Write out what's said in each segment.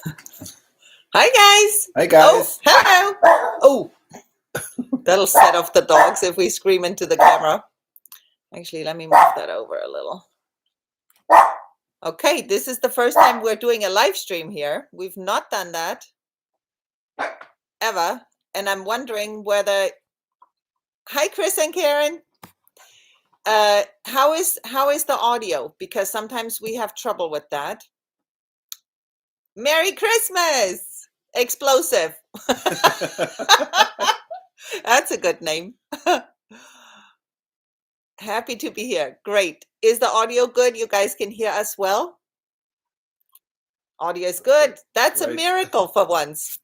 Hi guys. Hi guys. Oh, hello. Oh, that'll set off the dogs if we scream into the camera. Actually, let me move that over a little. Okay, this is the first time we're doing a live stream here. We've not done that ever, and I'm wondering whether. Hi, Chris and Karen. How is the audio? Because sometimes we have trouble with that. Merry Christmas! Explosive. That's a good name. Happy to be here. Great. Is the audio good? You guys can hear us well? Audio is good. That's a Great. miracle for once.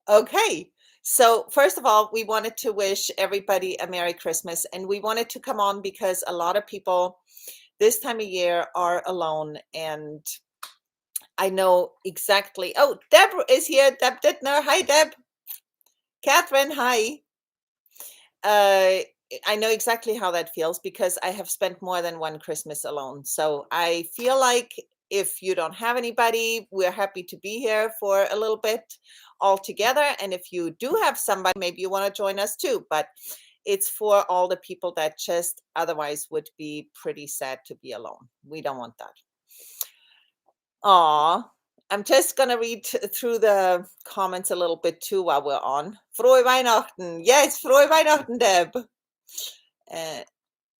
Okay. So, first of all, we wanted to wish everybody a Merry Christmas. And we wanted to come on because a lot of people this time of year are alone. And I know exactly. Oh, Deb is here. Deb Dittner. Hi, Deb. Catherine. Hi. I know exactly how that feels because I have spent more than one Christmas alone. So I feel like if you don't have anybody, we're happy to be here for a little bit all together. And if you do have somebody, maybe you want to join us too. But it's for all the people that just otherwise would be pretty sad to be alone. We don't want that. Aw. I'm just going to read through the comments a little bit too while we're on. Frohe Weihnachten. Yes, Frohe Weihnachten, Deb.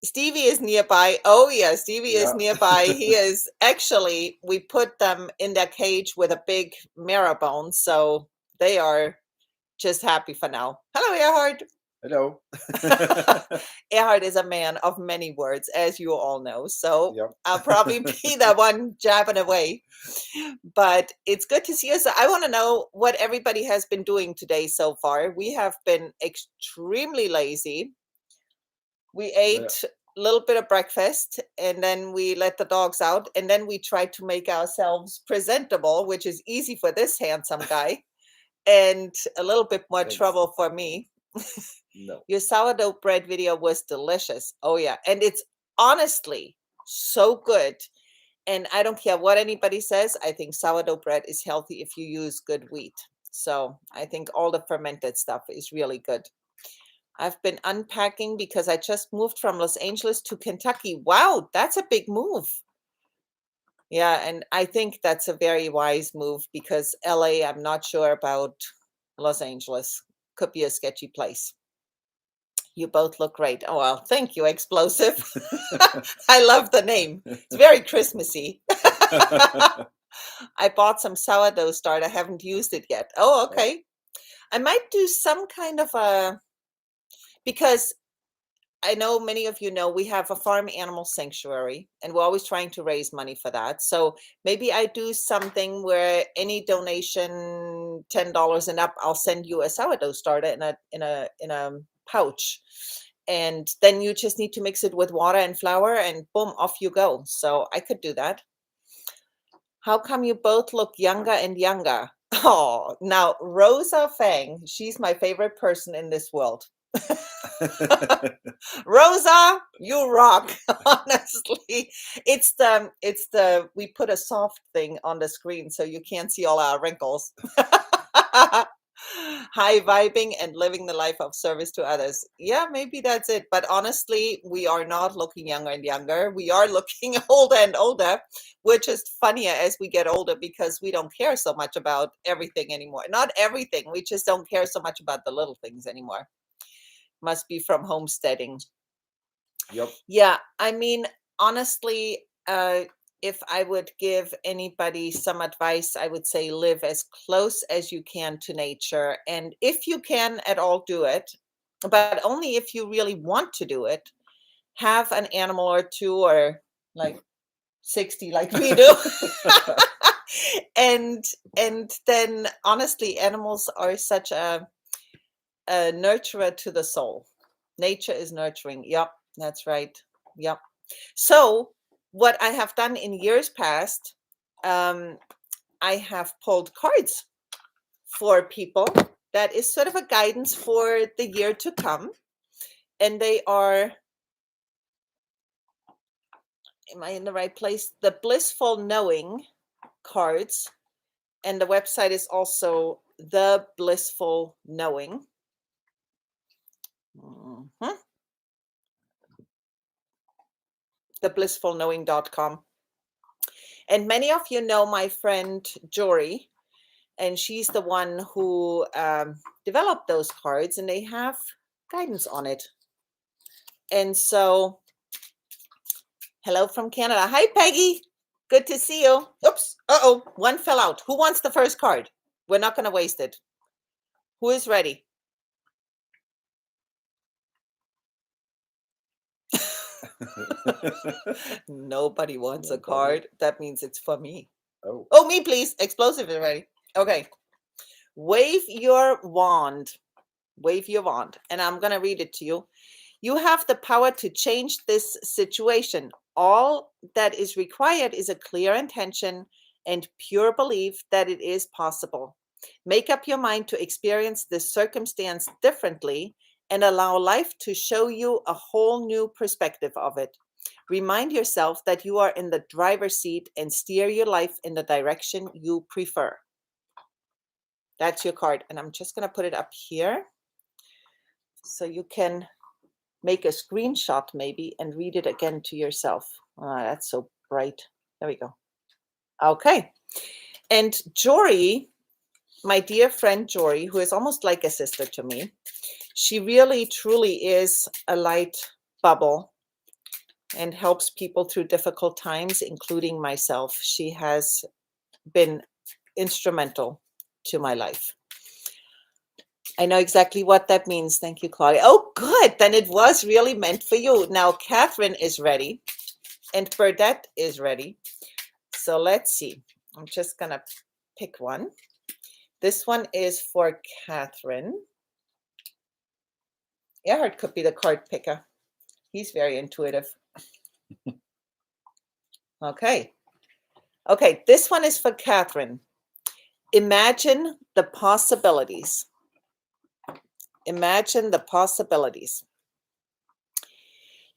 Stevie is nearby. Oh yeah, Stevie is nearby. He is actually, we put them in their cage with a big marrow bone, so they are just happy for now. Hello, Erhard. Hello. Erhard is a man of many words, as you all know, so Yep. I'll probably be the one jabbing away. But it's good to see you. So I want to know what everybody has been doing today so far. We have been extremely lazy. We ate a little bit of breakfast and then we let the dogs out and then we tried to make ourselves presentable, which is easy for this handsome guy and a little bit more Thanks. trouble for me. No. Your sourdough bread video was delicious. Oh yeah, and it's honestly so good. And I don't care what anybody says, I think sourdough bread is healthy if you use good wheat. So I think all the fermented stuff is really good. I've been unpacking because I just moved from Los Angeles to Kentucky. Wow, that's a big move. Yeah, and I think that's a very wise move because LA, I'm not sure about. Los Angeles could be a sketchy place. You both look great. Oh, well, thank you, Explosive. I love the name. It's very Christmassy. I bought some sourdough starter. I haven't used it yet. Oh, okay. I might do some kind of a, because I know many of you know we have a farm animal sanctuary and we're always trying to raise money for that. So maybe I do something where any donation $10 and up, I'll send you a sourdough starter in a pouch. And then you just need to mix it with water and flour and boom, off you go. So I could do that. How come you both look younger and younger? Oh, now Rosa Fang, she's my favorite person in this world. Rosa, you rock. Honestly, it's the we put a soft thing on the screen so you can't see all our wrinkles. High vibing and living the life of service to others. Yeah, maybe that's it. But honestly, we are not looking younger and younger. We are looking older and older, which is funnier as we get older because we don't care so much about everything anymore. Not everything. We just don't care so much about the little things anymore. Must be from homesteading. Yep. Yeah, I mean, honestly, if I would give anybody some advice, I would say live as close as you can to nature. And if you can at all, do it, but only if you really want to do it. Have an animal or two, or like 60 like we do. and then honestly, animals are such a nurturer to the soul. Nature is nurturing. Yep, that's right. Yep. So what I have done in years past, I have pulled cards for people. That is sort of a guidance for the year to come. And they are, am I in the right place? The blissful knowing cards. And the website is also The Blissful Knowing. Mhm. theblissfulknowing.com. And many of you know my friend Jory, and she's the one who developed those cards, and they have guidance on it. And so, hello from Canada. Hi, Peggy. Good to see you. Oops. Uh-oh. One fell out. Who wants the first card? We're not going to waste it. Who is ready? Nobody wants a card. That means it's for me. Oh, me, please. Explosive is ready. Okay. Wave your wand. Wave your wand. And I'm going to read it to you. You have the power to change this situation. All that is required is a clear intention and pure belief that it is possible. Make up your mind to experience this circumstance differently and allow life to show you a whole new perspective of it. Remind yourself that you are in the driver's seat and steer your life in the direction you prefer. That's your card. And I'm just going to put it up here so you can make a screenshot maybe and read it again to yourself. That's so bright. There we go. Okay. And Jory, my dear friend Jory, who is almost like a sister to me, she really truly is a light bubble and helps people through difficult times, including myself. She has been instrumental to my life. I know exactly what that means. Thank you, Claudia. Oh, good. Then it was really meant for you. Now, Catherine is ready and Burdette is ready. So let's see. I'm just going to pick one. This one is for Catherine. Erhard could be the card picker. He's very intuitive. Okay. Okay, this one is for Catherine. Imagine the possibilities. Imagine the possibilities.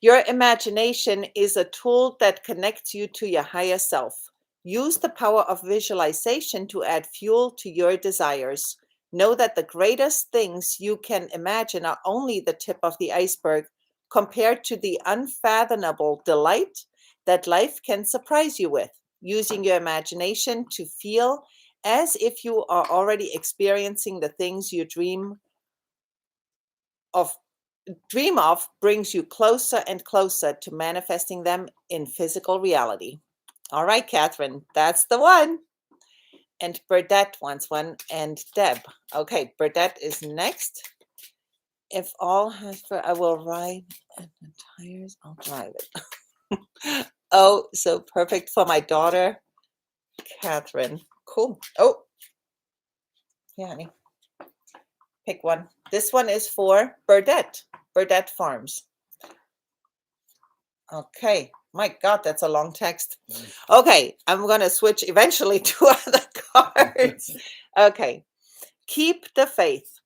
Your imagination is a tool that connects you to your higher self. Use the power of visualization to add fuel to your desires. Know that the greatest things you can imagine are only the tip of the iceberg compared to the unfathomable delight that life can surprise you with. Using your imagination to feel as if you are already experiencing the things you dream of brings you closer and closer to manifesting them in physical reality. All right, Catherine, that's the one. And Burdette wants one, and Deb. Okay, Burdette is next. If all has for, I will ride, and the tires, I'll drive it. Oh, so perfect for my daughter, Catherine. Cool. Oh, yeah, honey. Pick one. This one is for Burdette, Burdette Farms. Okay. My God, that's a long text. Okay, I'm going to switch eventually to other cards. Okay. Keep the faith.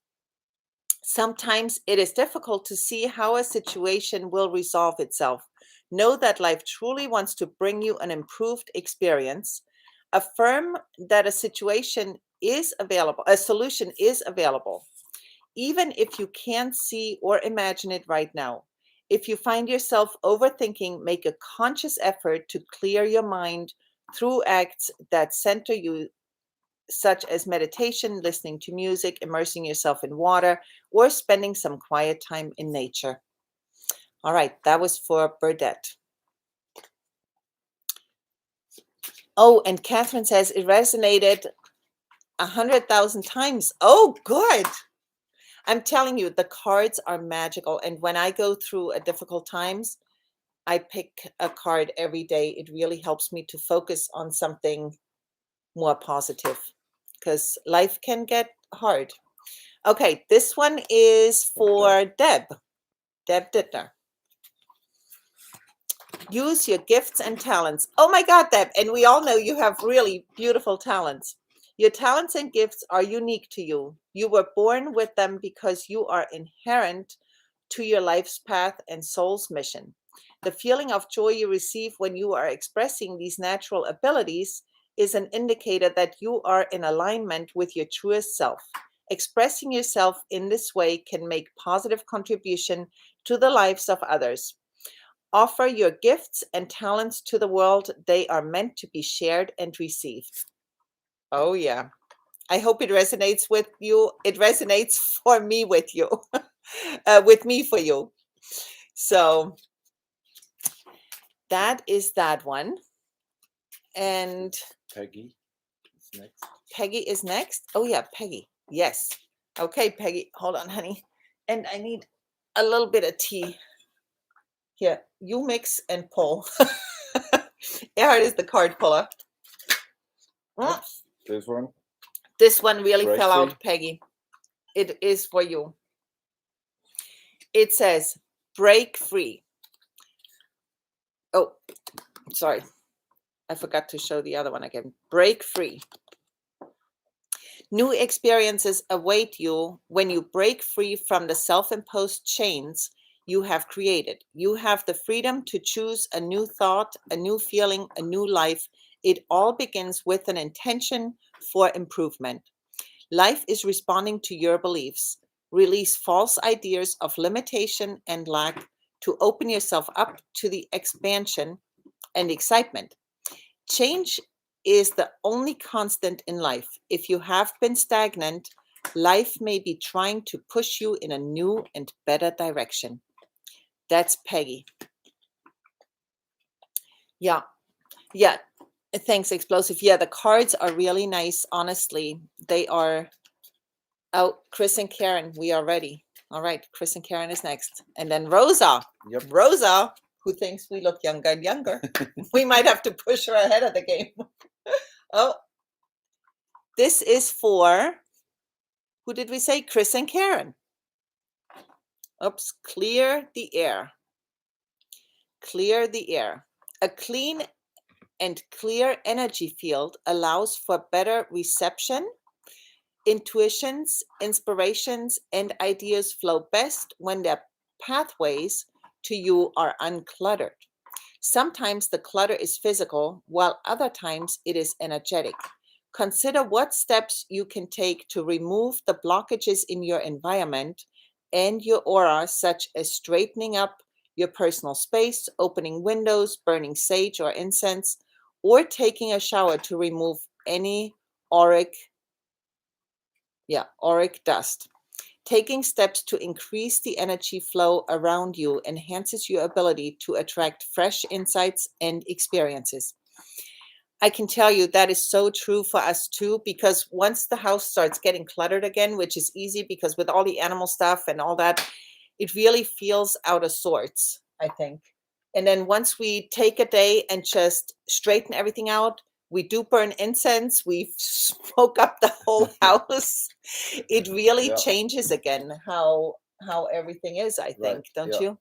Sometimes it is difficult to see how a situation will resolve itself. Know that life truly wants to bring you an improved experience. Affirm that a situation is available, a solution is available, even if you can't see or imagine it right now. If you find yourself overthinking, make a conscious effort to clear your mind through acts that center you, such as meditation, listening to music, immersing yourself in water, or spending some quiet time in nature. All right, that was for Burdette. Oh, and Catherine says it resonated 100,000 times. Oh, good. I'm telling you, the cards are magical. And when I go through a difficult times, I pick a card every day. It really helps me to focus on something more positive because life can get hard. Okay, this one is for Deb Dittner. Use your gifts and talents. Oh my God, Deb. And we all know you have really beautiful talents. Your talents and gifts are unique to you. You were born with them because you are inherent to your life's path and soul's mission. The feeling of joy you receive when you are expressing these natural abilities is an indicator that you are in alignment with your truest self. Expressing yourself in this way can make positive contribution to the lives of others. Offer your gifts and talents to the world. They are meant to be shared and received. Oh, yeah. I hope it resonates with you. It resonates for me with you, with me for you. So that is that one. And Peggy is next. Peggy is next. Oh, yeah, Peggy. Yes. Okay, Peggy. Hold on, honey. And I need a little bit of tea. Here, you mix and pull. Earhart is the card puller. Yep. This one. This one really Break fell free. out, Peggy. It is for you. It says, break free. Oh, sorry. I forgot to show the other one again. Break free. New experiences await you when you break free from the self-imposed chains you have created. You have the freedom to choose a new thought, a new feeling, a new life. It all begins with an intention for improvement. Life is responding to your beliefs. Release false ideas of limitation and lack to open yourself up to the expansion and excitement. Change is the only constant in life. If you have been stagnant, life may be trying to push you in a new and better direction. That's Peggy. Yeah. Yeah. Thanks, Explosive. Yeah, the cards are really nice. Honestly, they are. Oh, Chris and Karen, we are ready. All right, Chris and Karen is next. And then Rosa. Yep. Rosa, who thinks we look younger and younger. We might have to push her ahead of the game. Oh, this is for, who did we say? Chris and Karen. Oops, clear the air. Clear the air. A clean and clear energy field allows for better reception. Intuitions, inspirations, and ideas flow best when their pathways to you are uncluttered. Sometimes the clutter is physical, while other times it is energetic. Consider what steps you can take to remove the blockages in your environment and your aura, such as straightening up your personal space, opening windows, burning sage or incense, or taking a shower to remove any auric dust. Taking steps to increase the energy flow around you enhances your ability to attract fresh insights and experiences. I can tell you that is so true for us too, because once the house starts getting cluttered again, which is easy because with all the animal stuff and all that, it really feels out of sorts, I think. And then once we take a day and just straighten everything out, we do burn incense, we smoke up the whole house. It really Yeah. changes again how everything is, I think, Right. don't Yeah. you?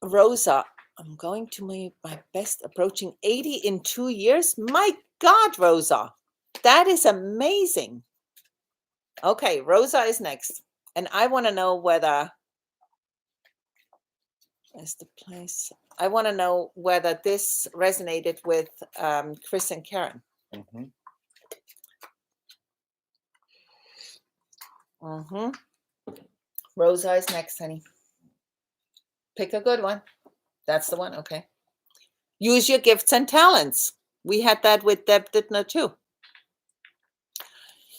Rosa, I'm going to my best approaching 80 in 2 years. My God, Rosa, that is amazing. Okay, Rosa is next. And I want to know whether is the place. I want to know whether this resonated with Chris and Karen. Mm-hmm. Mm-hmm. Rosa is next, honey. Pick a good one. That's the one. Okay. Use your gifts and talents. We had that with Deb Dittner too.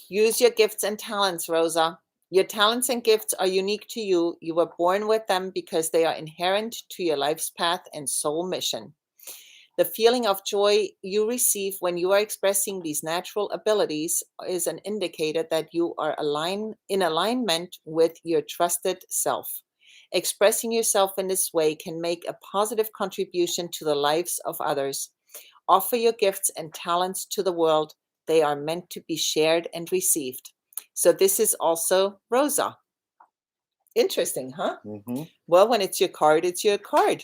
Use your gifts and talents, Rosa. Your talents and gifts are unique to you. You were born with them because they are inherent to your life's path and soul mission. The feeling of joy you receive when you are expressing these natural abilities is an indicator that you are in alignment with your trusted self. Expressing yourself in this way can make a positive contribution to the lives of others. Offer your gifts and talents to the world. They are meant to be shared and received. So this is also Rosa. Interesting, huh? Mm-hmm. Well, when it's your card, it's your card.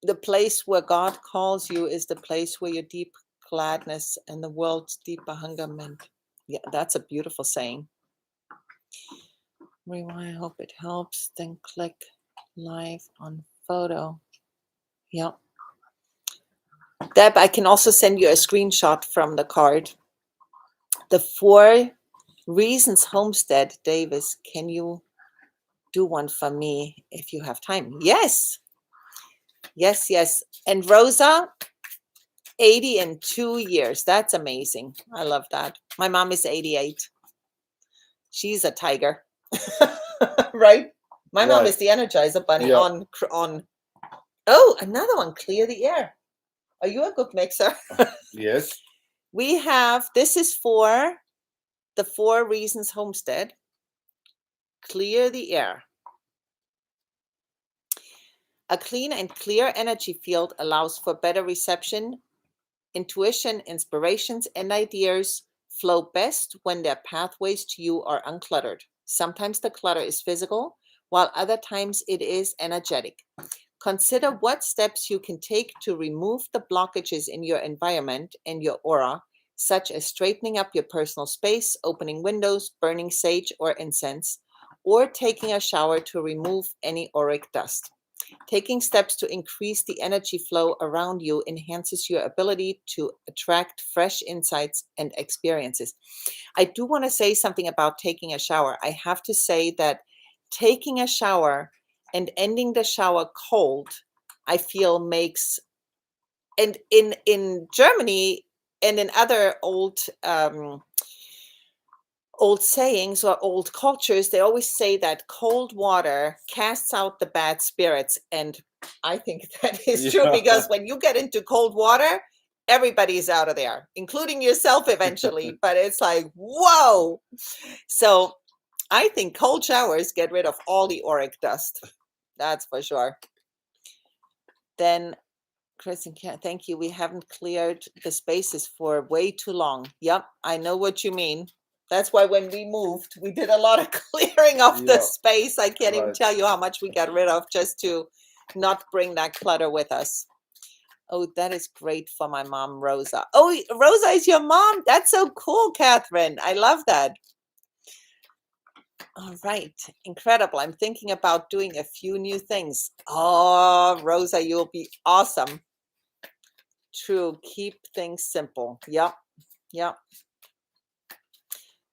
The place where God calls you is the place where your deep gladness and the world's deeper hunger meant. Yeah, that's a beautiful saying. Rewind, I hope it helps. Then click live on photo. Yeah. Deb, I can also send you a screenshot from the card. The 4 Reasons Homestead. Davis, can you do one for me if you have time? Yes. Yes, yes. And Rosa, 80 in 2 years. That's amazing. I love that. My mom is 88. She's a tiger. Right? My mom is Right. the Energizer Bunny Yeah. on. Oh, another one. Clear the air. Are you a good mixer? Yes. We have, this is for the 4 Reasons Homestead. Clear the air. A clean and clear energy field allows for better reception. Intuition, inspirations, and ideas flow best when their pathways to you are uncluttered. Sometimes the clutter is physical, while other times it is energetic. Consider what steps you can take to remove the blockages in your environment and your aura, such as straightening up your personal space, opening windows, burning sage or incense, or taking a shower to remove any auric dust. Taking steps to increase the energy flow around you enhances your ability to attract fresh insights and experiences. I do want to say something about taking a shower. I have to say that taking a shower and ending the shower cold, I feel makes, and in Germany and in other old sayings or old cultures, they always say that cold water casts out the bad spirits. And I think that is true, because when you get into cold water, everybody's out of there, including yourself eventually. But it's like, whoa. So I think cold showers get rid of all the auric dust. That's for sure. Then Chris and Kat, thank you. We haven't cleared the spaces for way too long. Yep, I know what you mean. That's why when we moved, we did a lot of clearing of the Yeah. space. I can't even Right. tell you how much we got rid of just to not bring that clutter with us. Oh, that is great for my mom, Rosa. Oh, Rosa is your mom. That's so cool, Catherine. I love that. All right, incredible. I'm thinking about doing a few new things. Oh, Rosa, you'll be awesome. True. Keep things simple. Yep. Yep.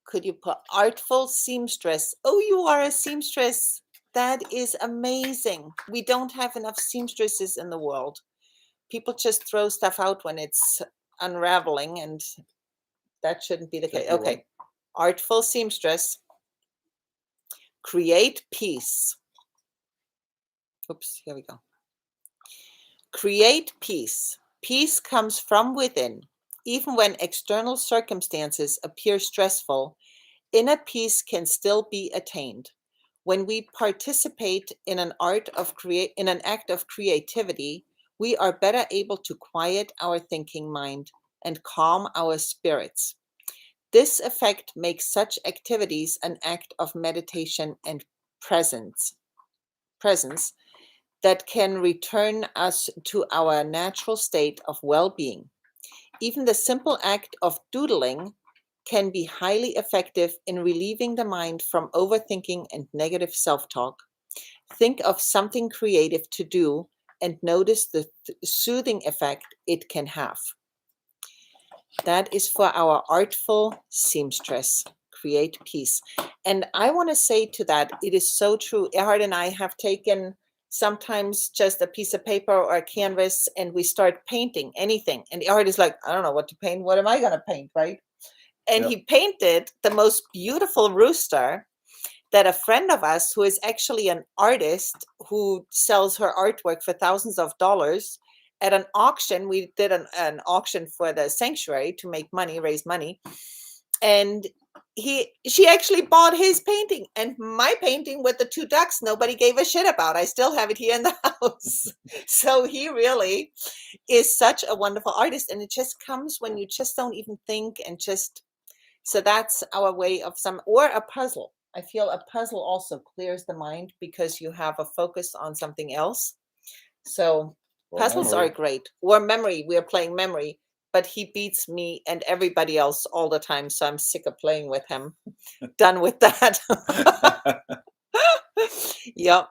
Could you put artful seamstress? Oh, you are a seamstress. That is amazing. We don't have enough seamstresses in the world. People just throw stuff out when it's unraveling, and that shouldn't be the case. Okay. Artful seamstress. Create peace. Oops, here we go. Create peace. Peace comes from within. Even when external circumstances appear stressful, inner peace can still be attained. When we participate in an act of creativity, we are better able to quiet our thinking mind and calm our spirits. This effect makes such activities an act of meditation and presence. Presence that can return us to our natural state of well-being. Even the simple act of doodling can be highly effective in relieving the mind from overthinking and negative self-talk. Think of something creative to do and notice the soothing effect it can have. That is for our artful seamstress. Create peace. And I want to say to that, it is so true. Erhard and I have taken sometimes just a piece of paper or a canvas and we start painting anything. And Erhard is like, I don't know what to paint. What am I going to paint? Right. And Yeah. he painted the most beautiful rooster that a friend of us, who is actually an artist who sells her artwork for thousands of dollars, at an auction. We did an auction for the sanctuary to make money, raise money. And she actually bought his painting, and my painting with the 2 ducks nobody gave a shit about. I still have it here in the house. So he really is such a wonderful artist, and it just comes when you just don't even think, and just, so that's our way of or a puzzle. I feel a puzzle also clears the mind because you have a focus on something else. So puzzles are great. Or memory. We are playing memory, but he beats me and everybody else all the time. So I'm sick of playing with him. Done with that. Yep.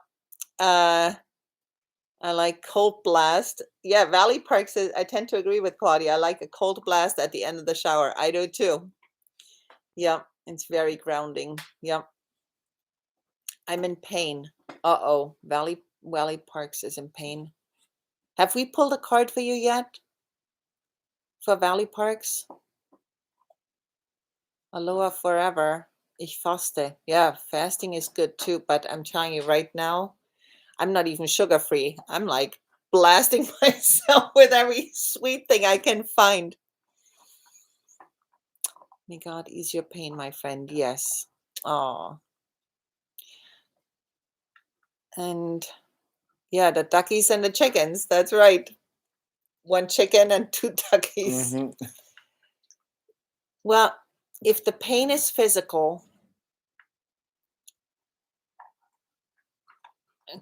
I like cold blast. Yeah, Valley Park says, I tend to agree with Claudia. I like a cold blast at the end of the shower. I do too. Yeah, it's very grounding. Yeah, I'm in pain. Uh-oh, Valley Parks is in pain. Have we pulled a card for you yet? For Valley Parks? Aloha forever. Ich faste. Yeah, fasting is good too, but I'm telling you right now, I'm not even sugar free. I'm like blasting myself with every sweet thing I can find. May God ease your pain, my friend. Yes. Oh. And yeah, the duckies and the chickens. That's right. One chicken and two duckies. Mm-hmm. Well, if the pain is physical,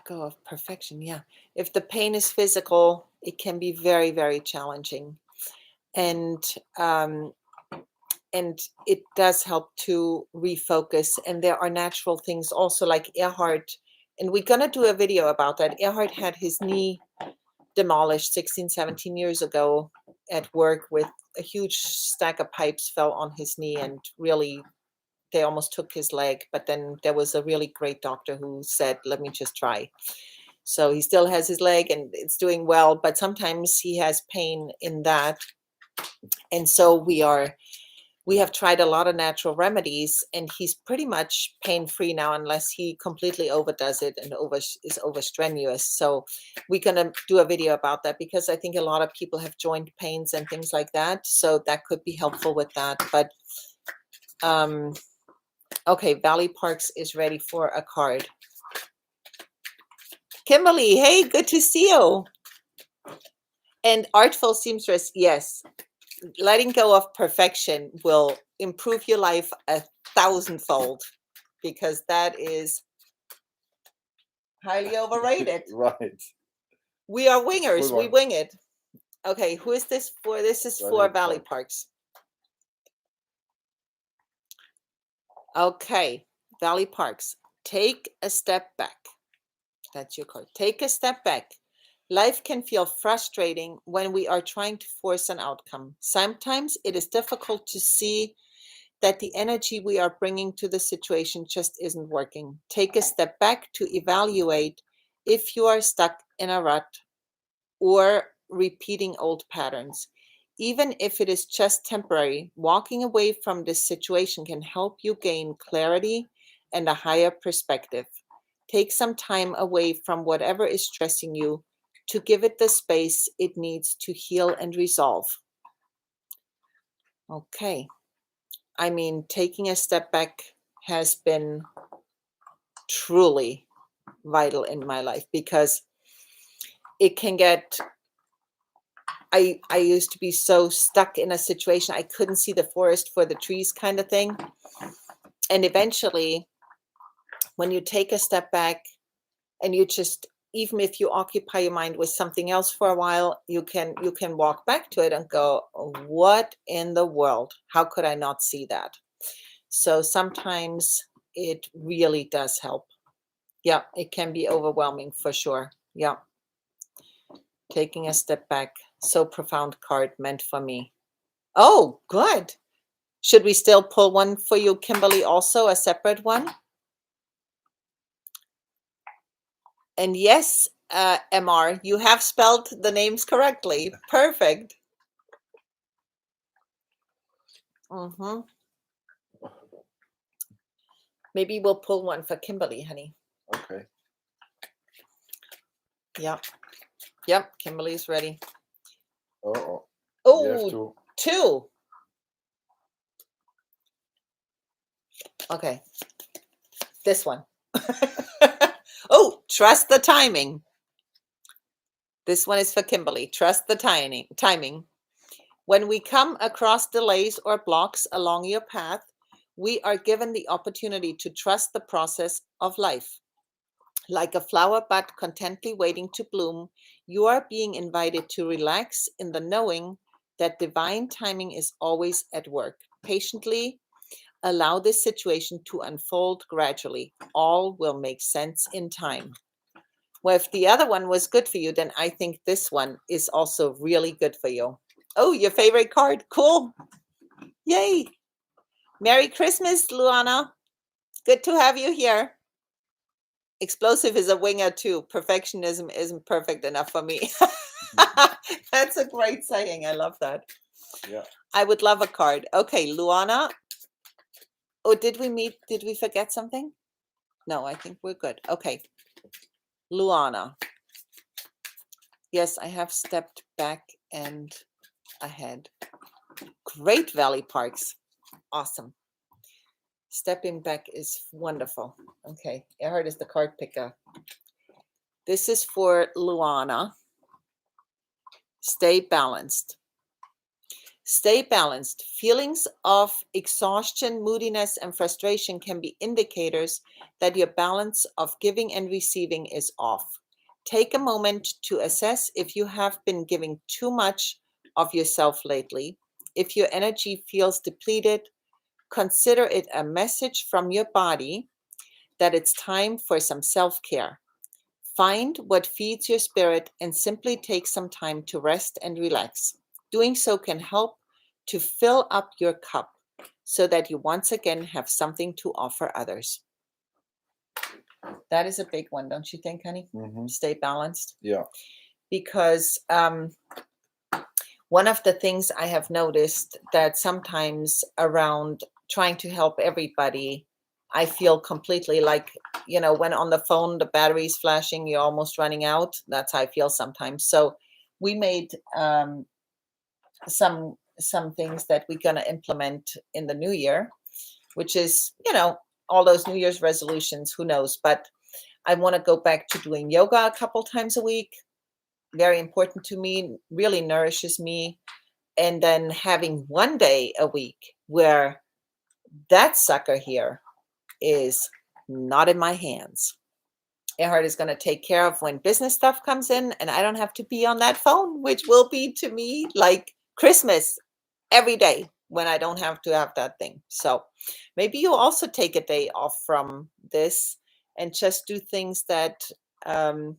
go of perfection. Yeah. If the pain is physical, it can be very, very challenging. And and it does help to refocus. And there are natural things also like Earhart. And we're gonna do a video about that. Earhart had his knee demolished 16, 17 years ago at work with a huge stack of pipes fell on his knee and really they almost took his leg. But then there was a really great doctor who said, let me just try. So he still has his leg and it's doing well, but sometimes he has pain in that. And so we have tried a lot of natural remedies and he's pretty much pain-free now unless he completely overdoes it and is overstrenuous. So we're going to do a video about that because I think a lot of people have joint pains and things like that. So that could be helpful with that. But okay, Valley Parks is ready for a card. Kimberly, hey, good to see you. And Artful Seamstress, yes, letting go of perfection will improve your life 1,000-fold because that is highly overrated. Right. We are wingers. Good We one. wing it. Okay, who is this for? This is for Valley Parks. Okay, Valley Parks. Take a step back. That's your card. Take a step back. Life can feel frustrating when we are trying to force an outcome. Sometimes it is difficult to see that the energy we are bringing to the situation just isn't working. Take a step back to evaluate if you are stuck in a rut or repeating old patterns. Even if it is just temporary, walking away from this situation can help you gain clarity and a higher perspective. Take some time away from whatever is stressing you to give it the space it needs to heal and resolve. Okay. I mean, taking a step back has been truly vital in my life because it can get I used to be so stuck in a situation I couldn't see the forest for the trees kind of thing. And eventually when you take a step back and you just even if you occupy your mind with something else for a while, you can walk back to it and go, what in the world? How could I not see that? So sometimes it really does help. Yeah, it can be overwhelming for sure. Yeah. Taking a step back. So profound card meant for me. Oh, good. Should we still pull one for you, Kimberly, also a separate one? And yes, MR, you have spelled the names correctly. Perfect. Mm-hmm. Maybe we'll pull one for Kimberly, honey. Okay. Yep. Yep. Kimberly's ready. Oh. Oh, two. Okay. This one. Oh, trust the timing. This one is for Kimberly. Trust the timing. When we come across delays or blocks along your path, we are given the opportunity to trust the process of life. Like a flower bud contently waiting to bloom, you are being invited to relax in the knowing that divine timing is always at work. Patiently allow this situation to unfold gradually. All will make sense in time. Well, if the other one was good for you, then I think this one is also really good for you. Oh, your favorite card. Cool. Yay. Merry Christmas, Luana. Good to have you here. Explosive is a winger too. Perfectionism isn't perfect enough for me. That's a great saying. I love that. Yeah. I would love a card. Okay, Luana. Oh, did we meet? Did we forget something? No, I think we're good. Okay. Luana. Yes, I have stepped back and ahead. Great Valley Parks. Awesome. Stepping back is wonderful. Okay. Erhard is the card picker. This is for Luana. Stay balanced. Stay balanced. Feelings of exhaustion, moodiness, and frustration can be indicators that your balance of giving and receiving is off. Take a moment to assess if you have been giving too much of yourself lately. If your energy feels depleted, consider it a message from your body that it's time for some self care. Find what feeds your spirit and simply take some time to rest and relax. Doing so can help to fill up your cup so that you once again have something to offer others. That is a big one, don't you think, honey? Mm-hmm. Stay balanced. Yeah. Because one of the things I have noticed that sometimes around trying to help everybody, I feel completely like, when on the phone, the battery's flashing, you're almost running out. That's how I feel sometimes. So we made some things that we're going to implement in the new year, which is, all those New Year's resolutions, who knows? But I want to go back to doing yoga a couple times a week. Very important to me, really nourishes me. And then having one day a week where that sucker here is not in my hands. Erhard is going to take care of when business stuff comes in, and I don't have to be on that phone, which will be to me like Christmas every day when I don't have to have that thing. So maybe you also take a day off from this and just do things um,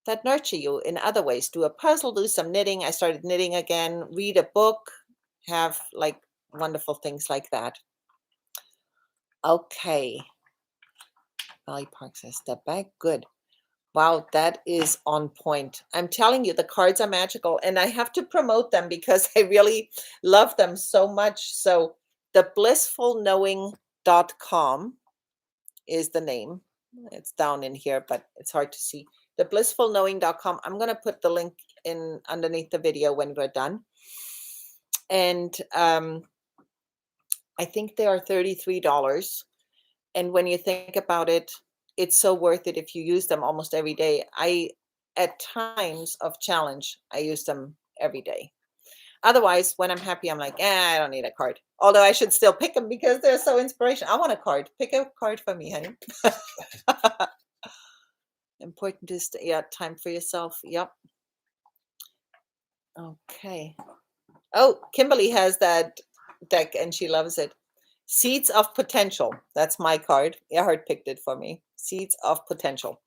that nurture you in other ways. Do a puzzle, do some knitting. I started knitting again, read a book, have like wonderful things like that. Okay. Valley Park says step back. Good. Wow, that is on point. I'm telling you, the cards are magical, and I have to promote them because I really love them so much. So, the blissfulknowing.com is the name. It's down in here, but it's hard to see. The blissfulknowing.com. I'm going to put the link in underneath the video when we're done. And I think they are $33. And when you think about it, it's so worth it if you use them almost every day. At times of challenge, I use them every day. Otherwise, when I'm happy, I'm like, I don't need a card. Although I should still pick them because they're so inspirational. I want a card. Pick a card for me, honey. Important is time for yourself. Yep. Okay. Oh, Kimberly has that deck and she loves it. Seeds of Potential. That's my card. Erhard picked it for me. Seeds of Potential.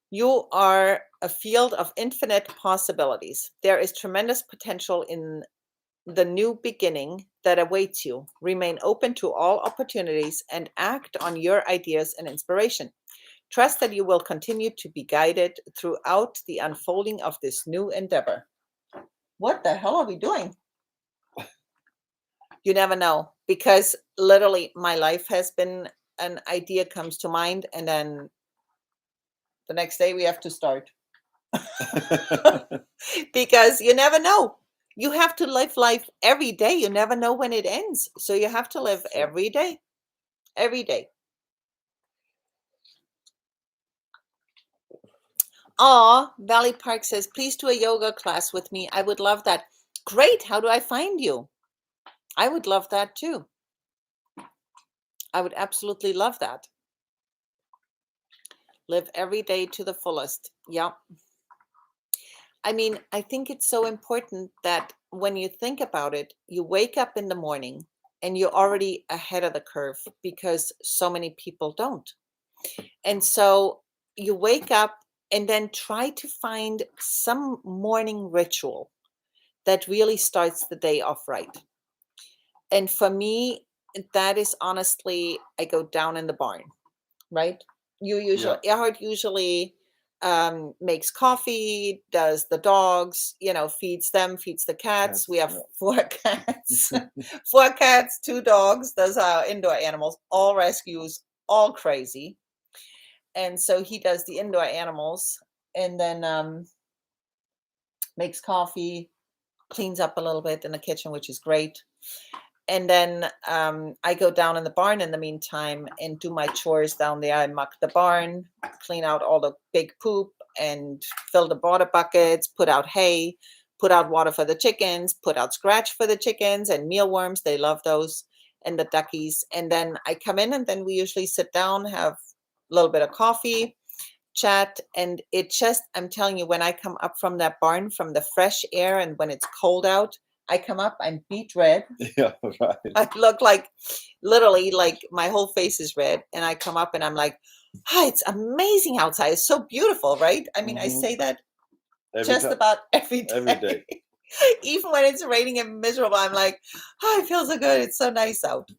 You are a field of infinite possibilities. There is tremendous potential in the new beginning that awaits you. Remain open to all opportunities and act on your ideas and inspiration. Trust that you will continue to be guided throughout the unfolding of this new endeavor. What the hell are we doing? You never know, because literally my life has been an idea comes to mind, and then the next day we have to start. Because you never know. You have to live life every day. You never know when it ends. So you have to live every day. Every day. Aw, Valley Park says, please do a yoga class with me. I would love that. Great. How do I find you? I would love that too. I would absolutely love that. Live every day to the fullest. Yeah. I mean, I think it's so important that when you think about it, you wake up in the morning and you're already ahead of the curve because so many people don't. And so you wake up and then try to find some morning ritual that really starts the day off right. And for me, that is honestly, I go down in the barn, right? You usually, Yeah. Erhard usually makes coffee, does the dogs, feeds them, feeds the cats. We Cats. have Yeah. 4 cats, 4 cats, 2 dogs. Those are indoor animals, all rescues, all crazy. And so he does the indoor animals and then makes coffee, cleans up a little bit in the kitchen, which is great. And then I go down in the barn in the meantime and do my chores down there. I muck the barn, clean out all the big poop, and fill the water buckets, put out hay, put out water for the chickens, put out scratch for the chickens and mealworms. They love those, and the duckies. And then I come in, and then we usually sit down, have a little bit of coffee, chat, and it just, I'm telling you, when I come up from that barn, from the fresh air, and when it's cold out, I come up, I'm beet red. Yeah. Right. I look like, literally, like my whole face is red, and I come up and I'm like, oh, it's amazing outside, it's so beautiful, right? I mean, I Mm-hmm. say that Every just time. about every day. Every day. Even when it's raining and miserable, I'm like, oh, it feels so good, it's so nice out.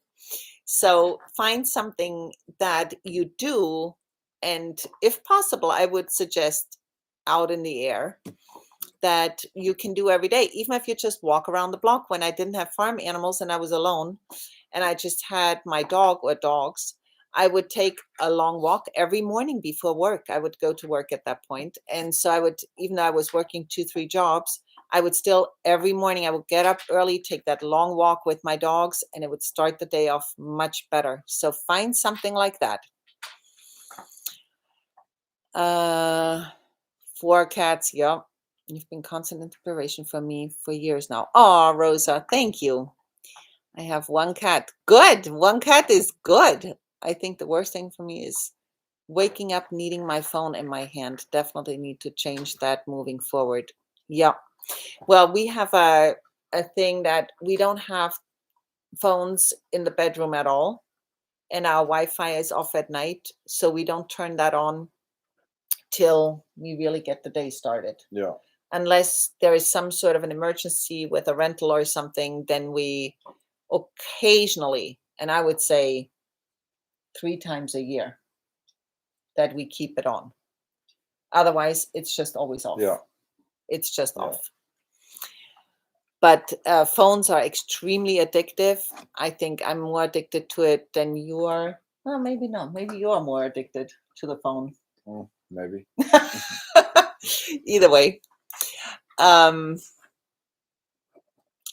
So find something that you do, and if possible, I would suggest out in the air, that you can do every day, even if you just walk around the block. When I didn't have farm animals and I was alone and I just had my dog or dogs, I would take a long walk every morning before work. I would go to work at that point. And so I would, even though I was working 2, 3 jobs, I would still, every morning, I would get up early, take that long walk with my dogs, and it would start the day off much better. So find something like that. Uh, 4 cats. Yep. You've been constant inspiration for me for years now. Oh, Rosa, thank you. I have 1 cat. Good. 1 cat is good. I think the worst thing for me is waking up needing my phone in my hand. Definitely need to change that moving forward. Yeah. Well, we have a thing that we don't have phones in the bedroom at all, and our Wi-Fi is off at night, so we don't turn that on till we really get the day started. Yeah. Unless there is some sort of an emergency with a rental or something, then we occasionally, and I would say 3 times a year, that we keep it on. Otherwise, it's just always off. Yeah. It's just Yeah. off. But phones are extremely addictive. I think I'm more addicted to it than you are. Well, maybe not. Maybe you are more addicted to the phone. Maybe. Either way.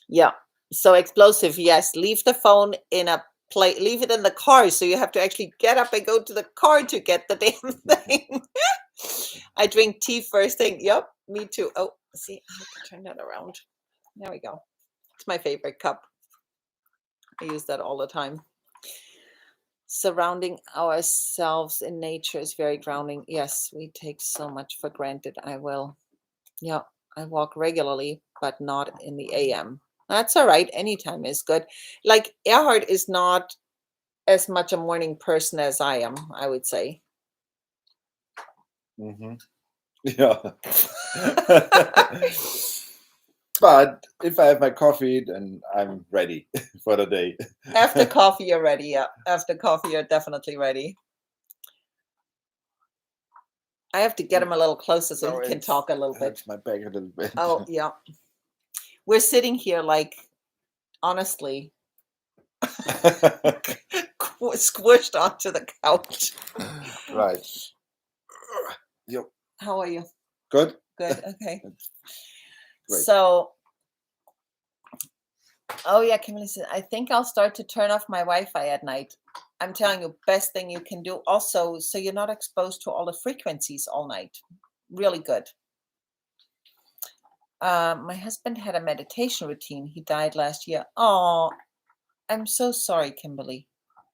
Yeah. So explosive, yes. Leave the phone in a play. Leave it in the car, so you have to actually get up and go to the car to get the damn thing. I drink tea first thing. Yep, me too. Oh, see, I have to turn that around. There we go. It's my favorite cup. I use that all the time. Surrounding ourselves in nature is very grounding. Yes, we take so much for granted. I will. Yeah, I walk regularly, but not in the AM. That's all right. Anytime is good. Like Erhard is not as much a morning person as I am, I would say. Mm-hmm. Yeah. But if I have my coffee, then I'm ready for the day. After coffee, you're ready. Yeah. After coffee, you're definitely ready. I have to get him a little closer so he can talk a little bit. Hurts my back a little bit. Oh, yeah. We're sitting here like, honestly, squished onto the couch. Right. Yep. How are you? Good. Good. Okay. Great. So, oh yeah, Kimberly said, I think I'll start to turn off my Wi-Fi at night. I'm telling you, best thing you can do. Also, so you're not exposed to all the frequencies all night. Really good. My husband had a meditation routine. He died last year. Oh, I'm so sorry, Kimberly.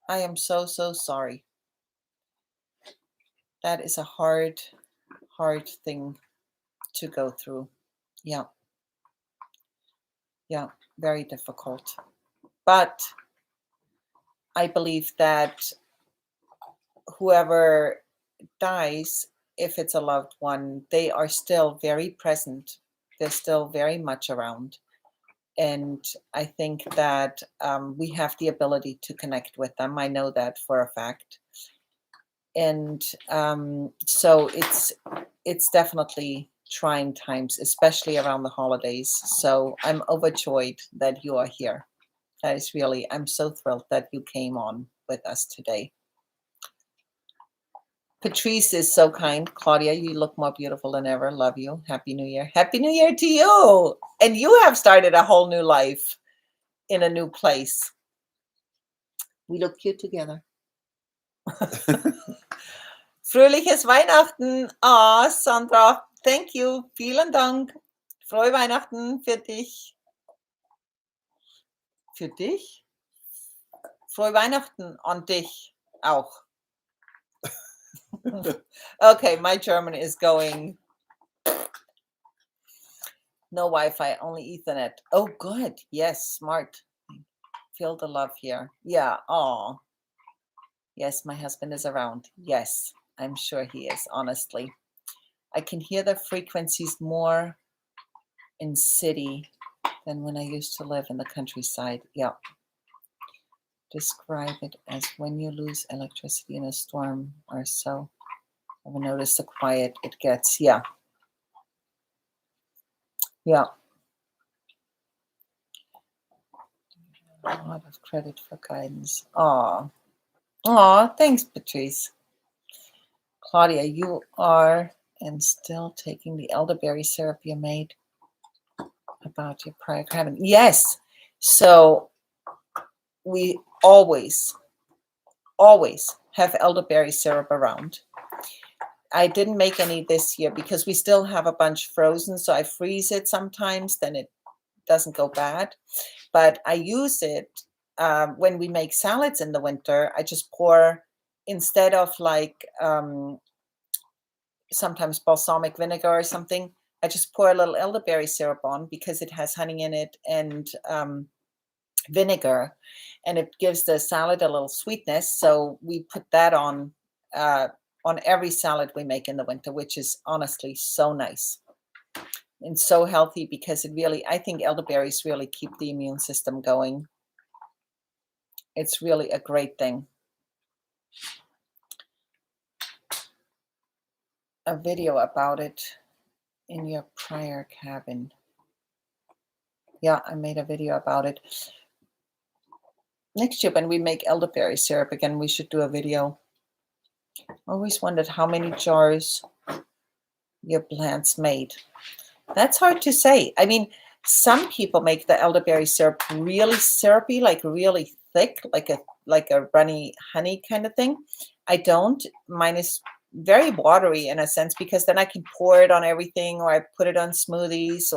I am so, so sorry. That is a hard, hard thing to go through. Yeah. Yeah. Very difficult. But I believe that whoever dies if it's a loved one, they are still very present. They're still very much around. And I think that we have the ability to connect with them. I know that for a fact. And so it's definitely trying times, especially around the holidays. So I'm overjoyed that you are here. That is really, I'm so thrilled that you came on with us today. Patrice is so kind. Claudia, you look more beautiful than ever. Love you. Happy New Year. Happy New Year to you. And you have started a whole new life in a new place. We look cute together. Fröhliches Weihnachten. Ah, Sandra, thank you. Vielen Dank. Frohe Weihnachten für dich. Für dich? Frohe Weihnachten an dich auch. Okay, my German is going. No Wi-Fi, only Ethernet. Oh, good. Yes, smart. Feel the love here. Yeah. Oh, yes, my husband is around. Yes, I'm sure he is, honestly. I can hear the frequencies more in city than when I used to live in the countryside. Yeah. Describe it as when you lose electricity in a storm or so. I will notice the quiet it gets. Yeah. Yeah. A lot of credit for guidance. Aw. Aw, thanks, Patrice. Claudia, you are and still taking the elderberry syrup you made about your prior cabin. Yes. So we always have elderberry syrup around. I didn't make any this year because we still have a bunch frozen. So I freeze it sometimes, then it doesn't go bad. But I use it when we make salads in the winter. I just pour, instead of like sometimes balsamic vinegar or something, I just pour a little elderberry syrup on because it has honey in it and vinegar, and it gives the salad a little sweetness. So we put that on every salad we make in the winter, which is honestly so nice and so healthy because it really, I think elderberries really keep the immune system going. It's really a great thing. A video about it in your prior cabin. Yeah, I made a video about it. Next year, when we make elderberry syrup again, we should do a video. Always wondered how many jars your plants made. That's hard to say. I mean, some people make the elderberry syrup really syrupy, like really thick, like a runny honey kind of thing. I don't. Mine is very watery in a sense because then I can pour it on everything, or I put it on smoothies,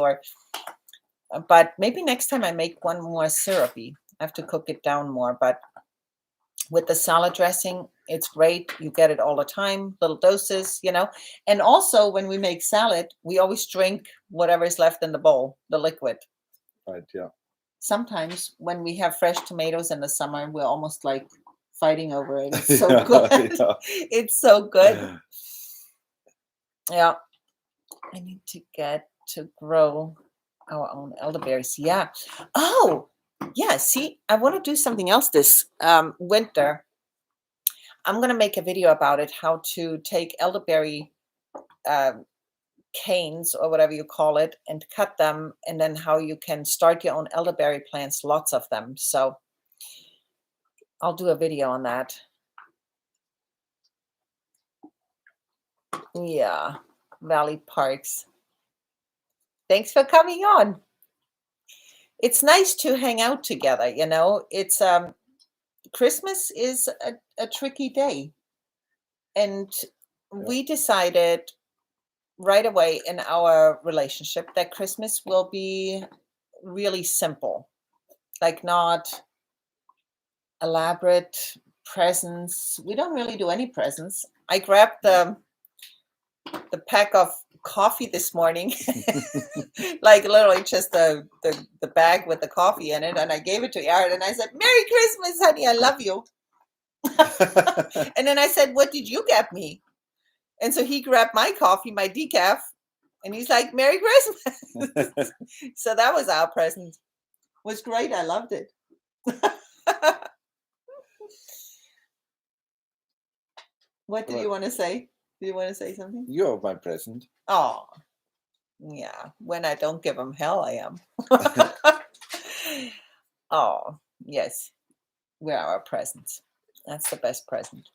but maybe next time I make one more syrupy. I have to cook it down more, but with the salad dressing, it's great. You get it all the time, little doses, And also when we make salad, we always drink whatever is left in the bowl, the liquid. Right, yeah. Sometimes when we have fresh tomatoes in the summer, we're almost like fighting over it. It's so good. Yeah. It's so good. Yeah. I need to get to grow our own elderberries. Yeah. Oh, yeah. See, I want to do something else this winter. I'm going to make a video about it, how to take elderberry canes or whatever you call it and cut them, and then how you can start your own elderberry plants, lots of them. So I'll do a video on that. Yeah, Valley Parks. Thanks for coming on. It's nice to hang out together, It's Christmas is a tricky day. And we decided right away in our relationship that Christmas will be really simple, like not elaborate presents. We don't really do any presents. I grabbed the pack of coffee this morning, like literally just the bag with the coffee in it, and I gave it to Aaron and I said, "Merry Christmas, honey, I love you." And then I said, "What did you get me?" And so he grabbed my coffee, my decaf, and he's like, Merry Christmas. So that was our present. It was great. I loved it. What did you want to say? Do you want to say something? You're my present. Oh, yeah. When I don't give him hell, I am. Oh, yes. We're our presents. That's the best present.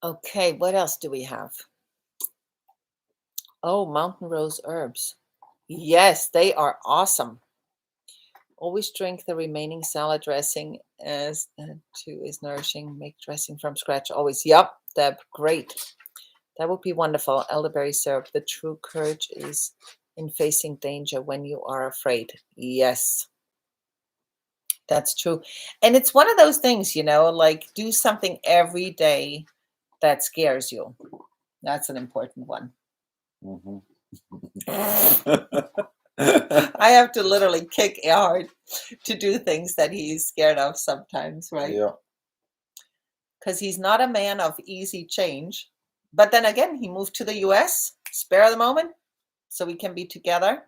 Okay, what else do we have? Oh, mountain rose herbs. Yes, they are awesome. Always drink the remaining salad dressing as too is nourishing. Make dressing from scratch always. Yep, Deb, great. That would be wonderful. Elderberry syrup. The true courage is in facing danger when you are afraid. Yes, that's true. And it's one of those things, like do something every day that scares you. That's an important one. Mm-hmm. I have to literally kick hard to do things that he's scared of sometimes, right? Yeah. Because he's not a man of easy change. But then again, he moved to the US, spare the moment, so we can be together.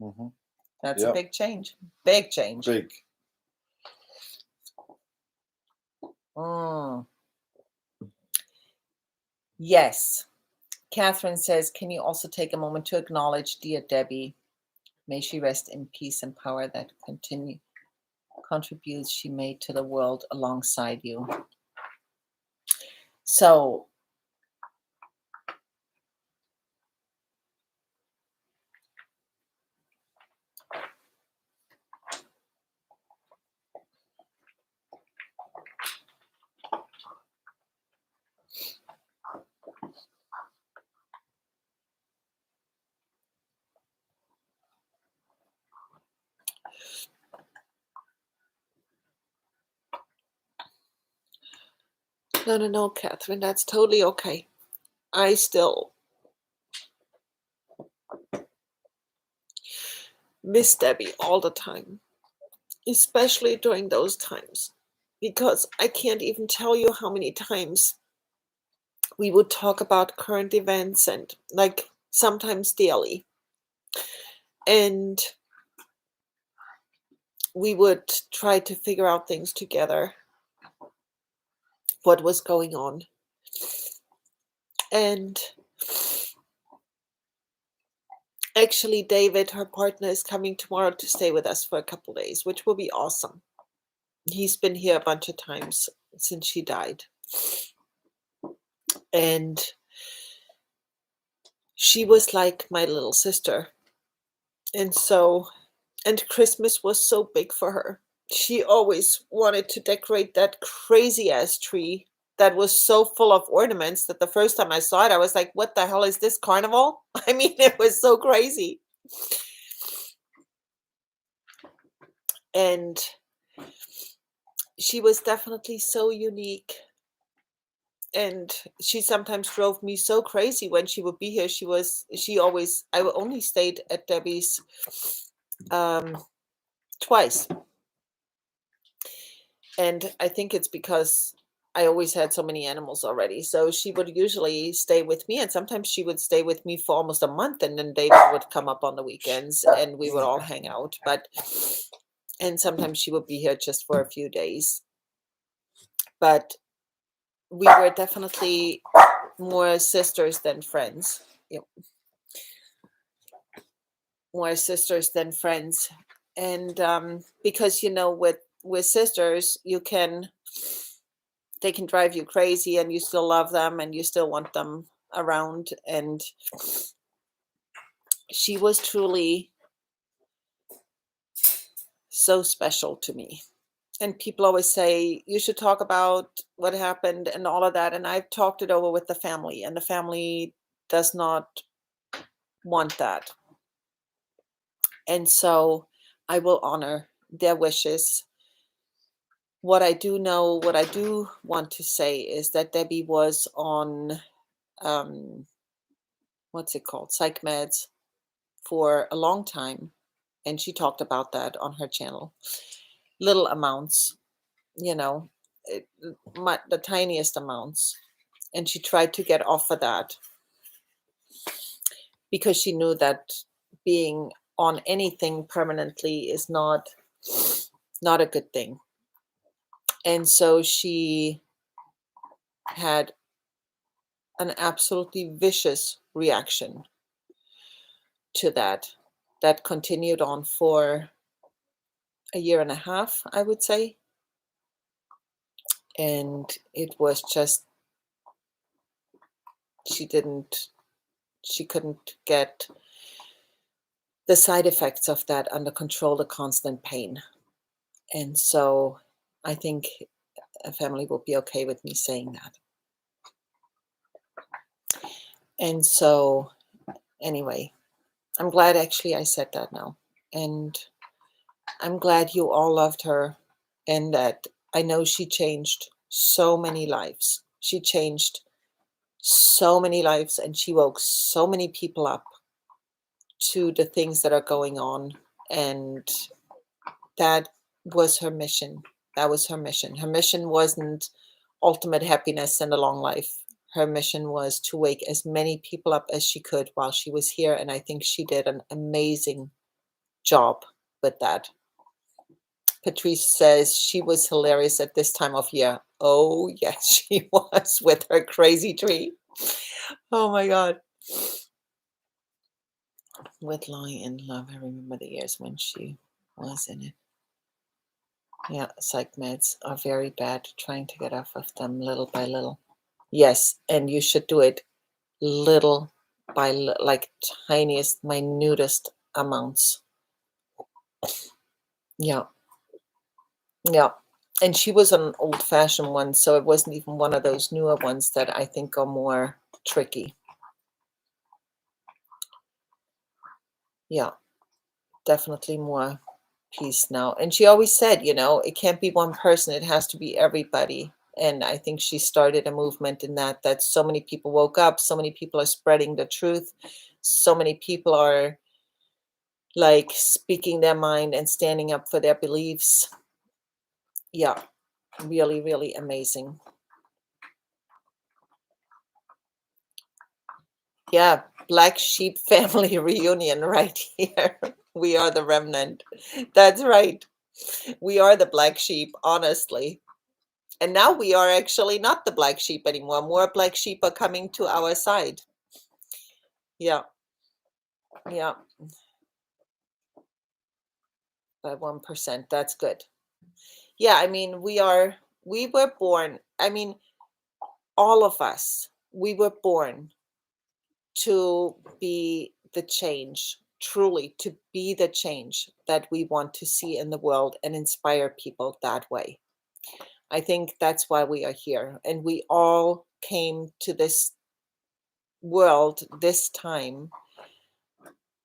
Mm-hmm. That's a big change. Big change. Big. Yes. Catherine says, can you also take a moment to acknowledge dear Debbie? May she rest in peace and power that contributes she made to the world alongside you. So no, Catherine, that's totally okay. I still miss Debbie all the time, especially during those times, because I can't even tell you how many times we would talk about current events and like sometimes daily. And we would try to figure out things together, what was going on. And actually, David, her partner, is coming tomorrow to stay with us for a couple of days, which will be awesome. He's been here a bunch of times since she died. And she was like my little sister. And Christmas was so big for her. She always wanted to decorate that crazy ass tree that was so full of ornaments that the first time I saw it, I was like, what the hell is this, carnival? I mean, it was so crazy. And she was definitely so unique. And she sometimes drove me so crazy when she would be here. I only stayed at Debbie's twice. And I think it's because I always had so many animals already. So she would usually stay with me, and sometimes she would stay with me for almost a month, and then David would come up on the weekends and we would all hang out. And sometimes she would be here just for a few days. But we were definitely more sisters than friends. Yep. More sisters than friends. And because with sisters, they can drive you crazy and you still love them and you still want them around. And she was truly so special to me. And people always say you should talk about what happened and all of that, and I've talked it over with the family, and the family does not want that. And so I will honor their wishes. What I do want to say is that Debbie was on what's it called, psych meds for a long time, and she talked about that on her channel. Little amounts, the tiniest amounts. And she tried to get off of that because she knew that being on anything permanently is not a good thing. And so she had an absolutely vicious reaction to that continued on for a year and a half, I would say. And it was just, she couldn't get the side effects of that under control, the constant pain. And so I think a family will be okay with me saying that. And so anyway, I'm glad actually I said that now. And I'm glad you all loved her, and that I know she changed so many lives. She changed so many lives, and she woke so many people up to the things that are going on. And that was her mission. That was her mission. Her mission wasn't ultimate happiness and a long life. Her mission was to wake as many people up as she could while she was here. And I think she did an amazing job with that. Patrice says she was hilarious at this time of year. Oh, yes, she was, with her crazy tree. Oh my God. With Lying in Love, I remember the years when she was in it. Yeah, psych meds are very bad. Trying to get off of them little by little. Yes, and you should do it little by like tiniest, minutest amounts. Yeah, yeah. And she was an old-fashioned one, so it wasn't even one of those newer ones that I think are more tricky. Yeah, definitely more peace now. And she always said, it can't be one person, it has to be everybody. And I think she started a movement in that so many people woke up, so many people are spreading the truth, so many people are like speaking their mind and standing up for their beliefs. Yeah, really, really amazing. Yeah, Black Sheep family reunion right here. We are the remnant. That's right. We are the black sheep, honestly. And now we are actually not the black sheep anymore. More black sheep are coming to our side. Yeah, yeah, by 1%. That's good. Yeah, I mean, we were born, I mean, all of us, we were born to be the change, truly to be the change that we want to see in the world and inspire people that way. I think that's why we are here. And we all came to this world this time,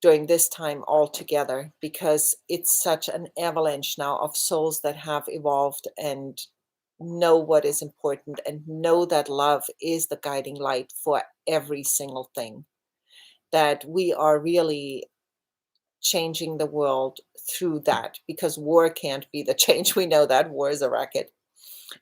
during this time all together, because it's such an avalanche now of souls that have evolved and know what is important and know that love is the guiding light for every single thing. That we are really changing the world through that, because war can't be the change. We know that war is a racket.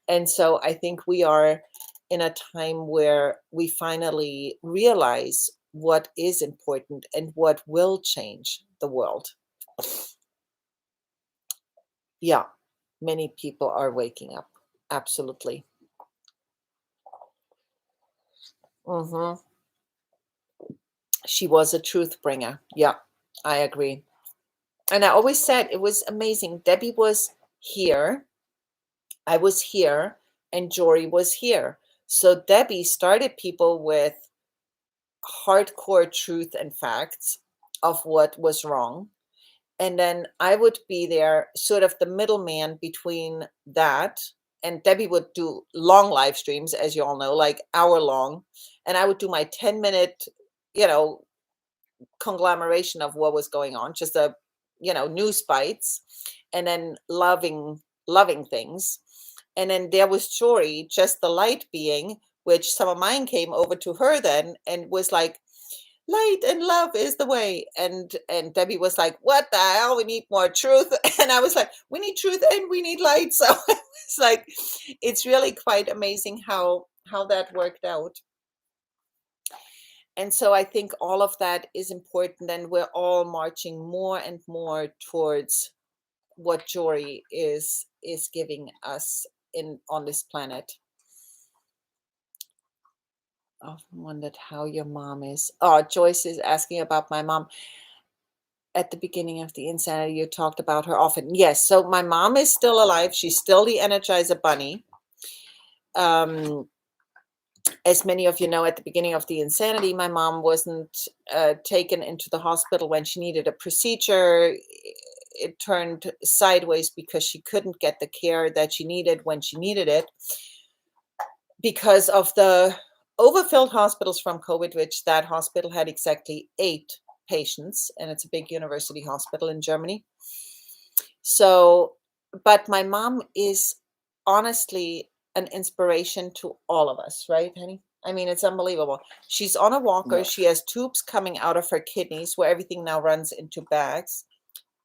And so I think we are in a time where we finally realize what is important and what will change the world. Yeah, many people are waking up. Absolutely. Hmm. She was a truth bringer. Yeah, I agree. And I always said it was amazing. Debbie was here, I was here, and Jory was here. So Debbie started people with hardcore truth and facts of what was wrong. And then I would be there, sort of the middleman between that. And Debbie would do long live streams, as you all know, like hour long. And I would do my 10-minute, you know, conglomeration of what was going on, just news bites, and then loving things. And then there was Jory, just the light being, which some of mine came over to her then and was like, light and love is the way. And Debbie was like, what the hell? We need more truth. And I was like, we need truth and we need light. So it's like, it's really quite amazing how that worked out. And so I think all of that is important, and we're all marching more and more towards what joy is giving us in on this planet. Often wondered how your mom is. Oh, Joyce is asking about my mom. At the beginning of the insanity, you talked about her often. Yes, so my mom is still alive. She's still the Energizer Bunny. As many of you know, at the beginning of the insanity, my mom wasn't taken into the hospital when she needed a procedure. It turned sideways because she couldn't get the care that she needed when she needed it because of the overfilled hospitals from COVID, which that hospital had exactly 8 patients, and it's a big university hospital in Germany. So, but my mom is honestly an inspiration to all of us, right, honey? I mean, it's unbelievable. She's on a walker. Yeah. She has tubes coming out of her kidneys where everything now runs into bags.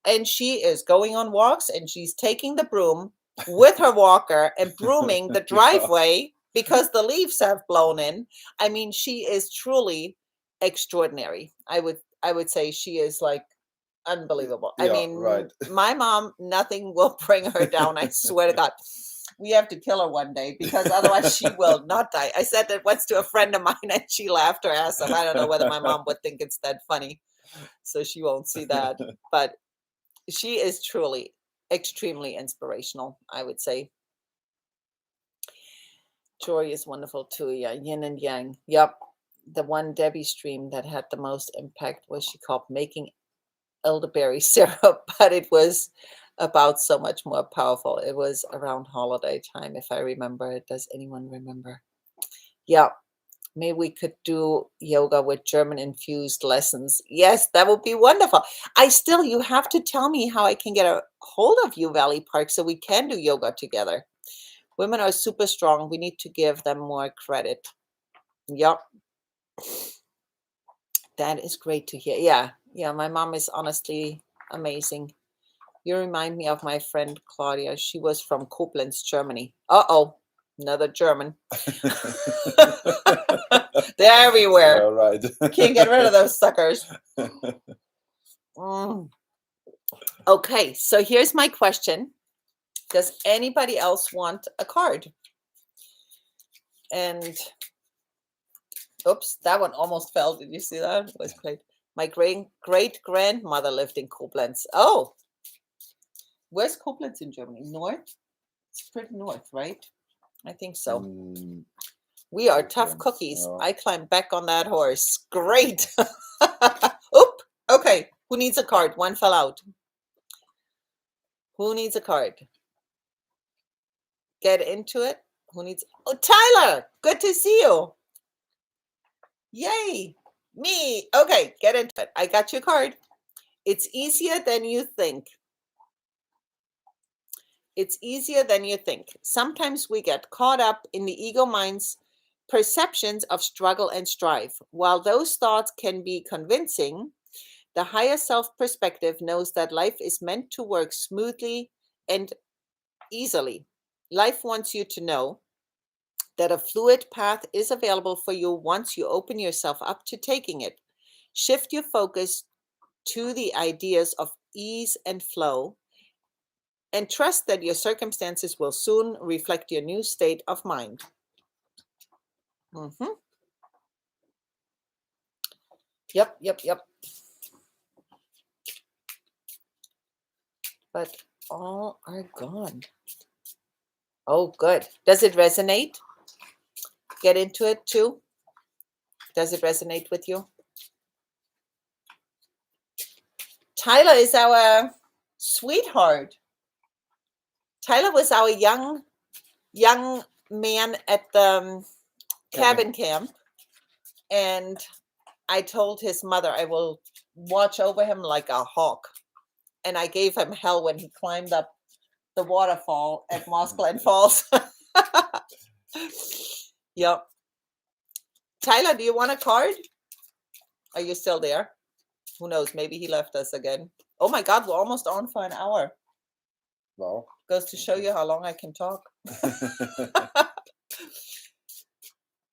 And she is going on walks, and she's taking the broom with her walker and brooming the driveway because the leaves have blown in. I mean, she is truly extraordinary. I would say she is like unbelievable. I Yeah, mean, right. my mom, nothing will bring her down. I swear to God. We have to kill her one day because otherwise she will not die. I said that once to a friend of mine and she laughed her ass off. I don't know whether my mom would think it's that funny, so she won't see that. But she is truly extremely inspirational, I would say. Joy is wonderful too. Yeah, yin and yang. Yep. The one Debbie stream that had the most impact was she called Making Elderberry Syrup, but it was about so much more powerful. It was around holiday time, if I remember. Does anyone remember? Yeah. Maybe we could do yoga with German infused lessons. Yes, that would be wonderful. You have to tell me how I can get a hold of you, Valley Park, so we can do yoga together. Women are super strong. We need to give them more credit. Yep. That is great to hear. Yeah. Yeah. My mom is honestly amazing. You remind me of my friend Claudia. She was from Koblenz, Germany. Uh-oh. Another German. They're everywhere. Yeah, right. Can't get rid of those suckers. Okay, so here's my question. Does anybody else want a card? And oops, that one almost fell. Did you see that? It was great. My great grandmother lived in Koblenz. Oh, where's Koblenz in Germany? North? It's pretty north, right? I think so. We are tough cookies. I climbed back on that horse. Great. Oop. Okay. Who needs a card? One fell out. Who needs a card? Get into it. Who needs? Oh, Tyler. Good to see you. Yay. Me. Okay. Get into it. I got your card. It's easier than you think. It's easier than you think. Sometimes we get caught up in the ego mind's perceptions of struggle and strife. While those thoughts can be convincing, the higher self perspective knows that life is meant to work smoothly and easily. Life wants you to know that a fluid path is available for you once you open yourself up to taking it. Shift your focus to the ideas of ease and flow, and trust that your circumstances will soon reflect your new state of mind. Yep. But all are gone. Oh, good. Does it resonate? Get into it too. Does it resonate with you? Tyler is our sweetheart. Tyler was our young man at the cabin camp, and I told his mother I will watch over him like a hawk. And I gave him hell when he climbed up the waterfall at Moss Glen Falls. Yep. Tyler, do you want a card? Are you still there? Who knows? Maybe he left us again. Oh my God, we're almost on for an hour. Wow. Goes to show you how long I can talk.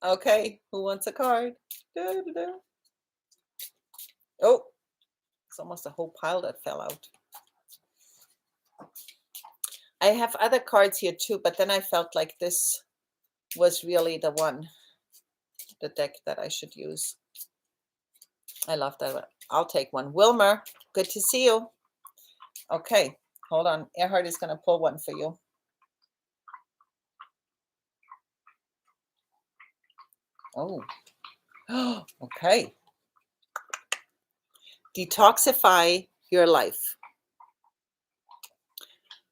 Okay, who wants a card? Oh, it's almost a whole pile that fell out. I have other cards here too, but then I felt like this was really the one, the deck that I should use. I love that one. I'll take one. Wilmer, good to see you. Okay, hold on. Erhard is going to pull one for you. Oh, okay. Detoxify your life.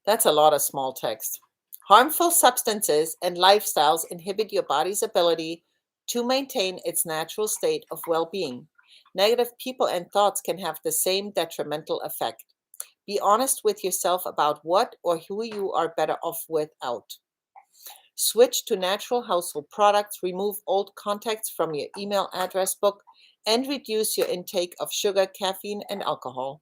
That's a lot of small text. Harmful substances and lifestyles inhibit your body's ability to maintain its natural state of well-being. Negative people and thoughts can have the same detrimental effect. Be honest with yourself about what or who you are better off without. Switch to natural household products, remove old contacts from your email address book, and reduce your intake of sugar, caffeine, and alcohol.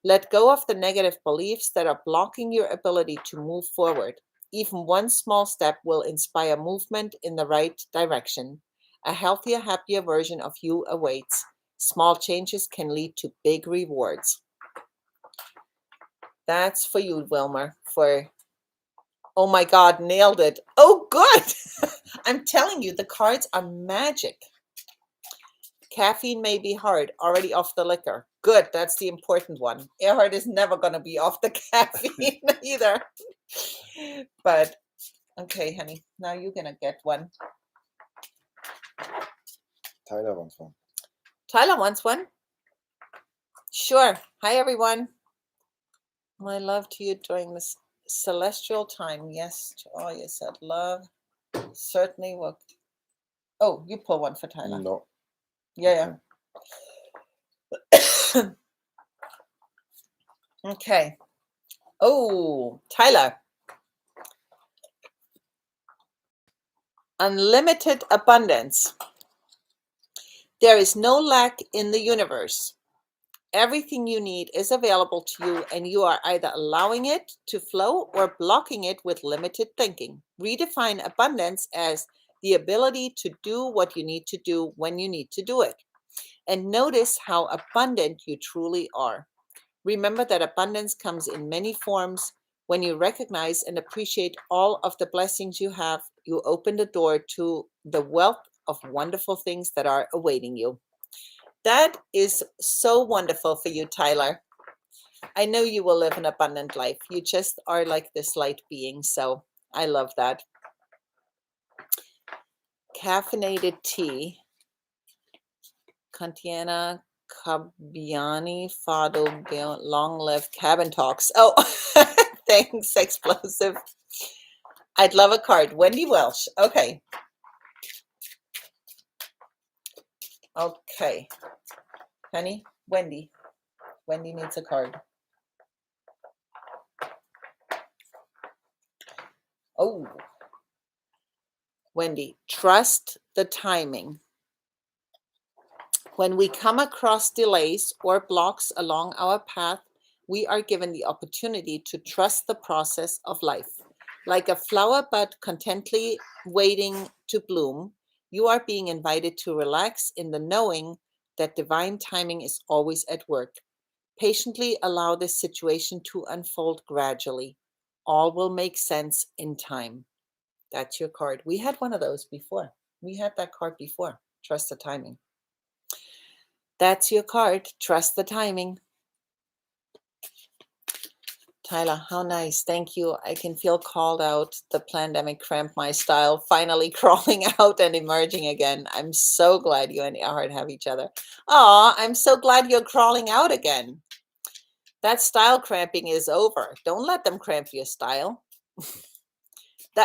Let go of the negative beliefs that are blocking your ability to move forward. Even one small step will inspire movement in the right direction. A healthier, happier version of you awaits. Small changes can lead to big rewards. That's for you, Wilmer. Oh my God, nailed it. Oh, good. I'm telling you, the cards are magic. Caffeine may be hard, already off the liquor. Good, that's the important one. Erhard is never going to be off the caffeine either. But, okay, honey, now you're going to get one. Tyler wants one. Tyler wants one? Sure. Hi, everyone. My love to you during this celestial time. Yes, to all you said love. Certainly will. Oh, you pull one for Tyler. No. Yeah. Okay. Oh, Tyler. Unlimited abundance. There is no lack in the universe. Everything you need is available to you, and you are either allowing it to flow or blocking it with limited thinking. Redefine abundance as the ability to do what you need to do when you need to do it. And notice how abundant you truly are. Remember that abundance comes in many forms. When you recognize and appreciate all of the blessings you have, you open the door to the wealth of wonderful things that are awaiting you. That is so wonderful for you, Tyler. I know you will live an abundant life. You just are like this light being. So I love that. Caffeinated tea. Kantiana Kabiani Fado Long Live Cabin Talks. Oh, thanks, Explosive. I'd love a card. Wendy Welsh. Okay. Okay. Honey, Wendy. Wendy needs a card. Oh. Wendy, trust the timing. When we come across delays or blocks along our path, we are given the opportunity to trust the process of life. Like a flower bud contently waiting to bloom, you are being invited to relax in the knowing that divine timing is always at work. Patiently allow this situation to unfold gradually. All will make sense in time. That's your card. We had one of those before. We had that card before. Trust the timing. That's your card. Trust the timing. Tyler, how nice. Thank you. I can feel called out. The pandemic cramped my style, finally crawling out and emerging again. I'm so glad you and Erhard have each other. Aw, I'm so glad you're crawling out again. That style cramping is over. Don't let them cramp your style.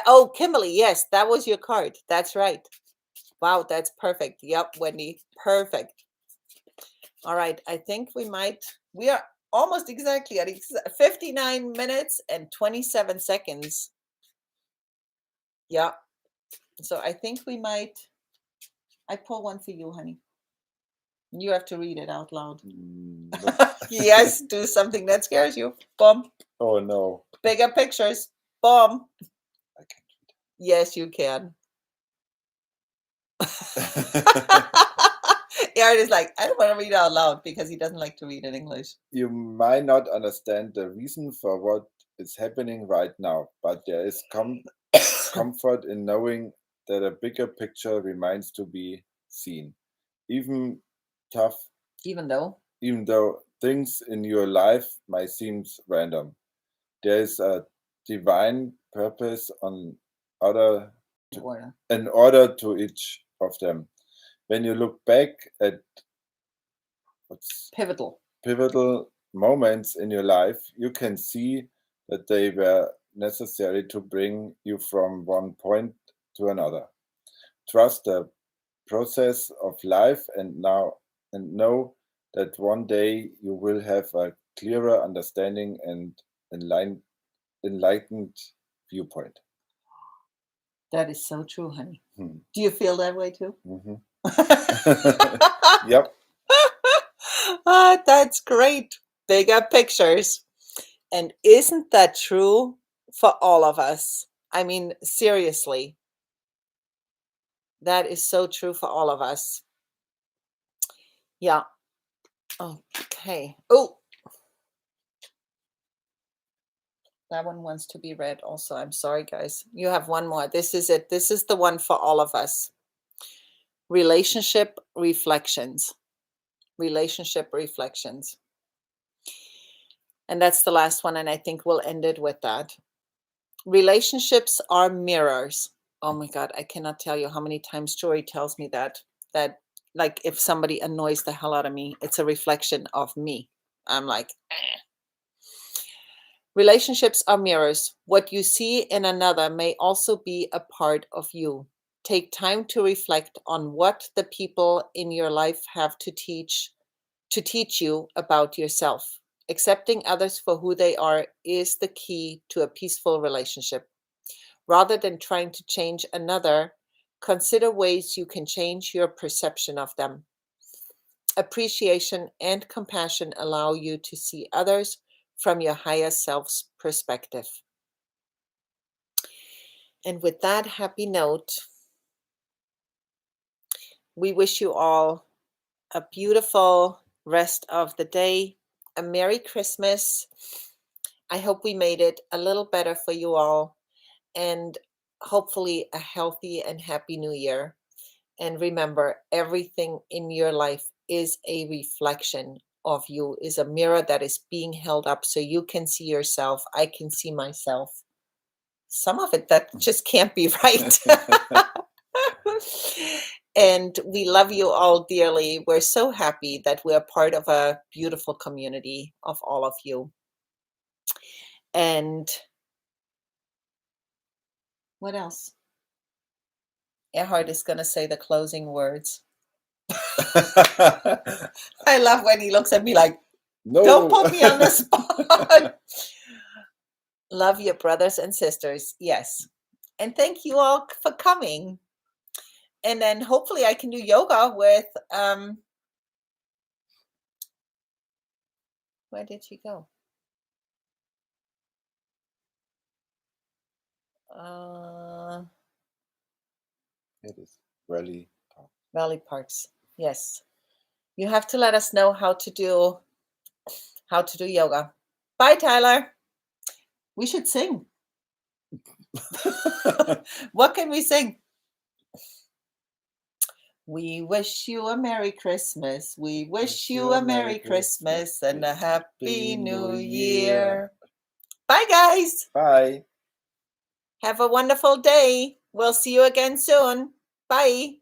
Oh, Kimberly, yes, that was your card. That's right. Wow, that's perfect. Yep, Wendy, perfect. All right, I think we are almost exactly at 59 minutes and 27 seconds. Yeah, so I think I pull one for you, honey. You have to read it out loud. Nope. Yes, do something that scares you. Boom. Oh no. Bigger pictures. Boom. I can't Yes, you can. read. Aaron is like, I don't want to read it out loud because he doesn't like to read in English. You might not understand the reason for what is happening right now, but there is comfort in knowing that a bigger picture remains to be seen. Even tough, Even though. even though things in your life might seem random, there is a divine purpose order Order. in order to each of them. When you look back at what's Pivotal. pivotal moments in your life, you can see that they were necessary to bring you from one point to another. Trust the process of life and know that one day you will have a clearer understanding and enlightened viewpoint. That is so true, honey. Hmm. Do you feel that way too? Mhm. Yep. That's great. Bigger pictures. And isn't that true for all of us? I mean, seriously, that is so true for all of us. Yeah. Okay. Oh, that one wants to be read also. I'm sorry, guys. You have one more. This is it. This is the one for all of us. Relationship reflections. Relationship reflections. And that's the last one. And I think we'll end it with that. Relationships are mirrors. Oh my God, I cannot tell you how many times Jory tells me that like if somebody annoys the hell out of me, it's a reflection of me. I'm like, eh. Relationships are mirrors. What you see in another may also be a part of you. Take time to reflect on what the people in your life have to teach you about yourself. Accepting others for who they are is the key to a peaceful relationship. Rather than trying to change another, consider ways you can change your perception of them. Appreciation and compassion allow you to see others from your higher self's perspective. And with that happy note, we wish you all a beautiful rest of the day, a Merry Christmas. I hope we made it a little better for you all, and hopefully a healthy and happy new year. And remember, everything in your life is a reflection of you, is a mirror that is being held up so you can see yourself. I can see myself. Some of it that just can't be right. And we love you all dearly. We're so happy that we're part of a beautiful community of all of you. And what else? Erhard is going to say the closing words. I love when he looks at me like, don't No. put me on the spot. Love your brothers and sisters. Yes. And thank you all for coming. And then hopefully I can do yoga with where did she go? It is really tough. Valley Parks. Yes. You have to let us know how to do yoga. Bye, Tyler. We should sing. What can we sing? We wish you a Merry Christmas. We wish you a Merry Christmas and a Happy New Year. Bye, guys. Bye. Have a wonderful day. We'll see you again soon. Bye.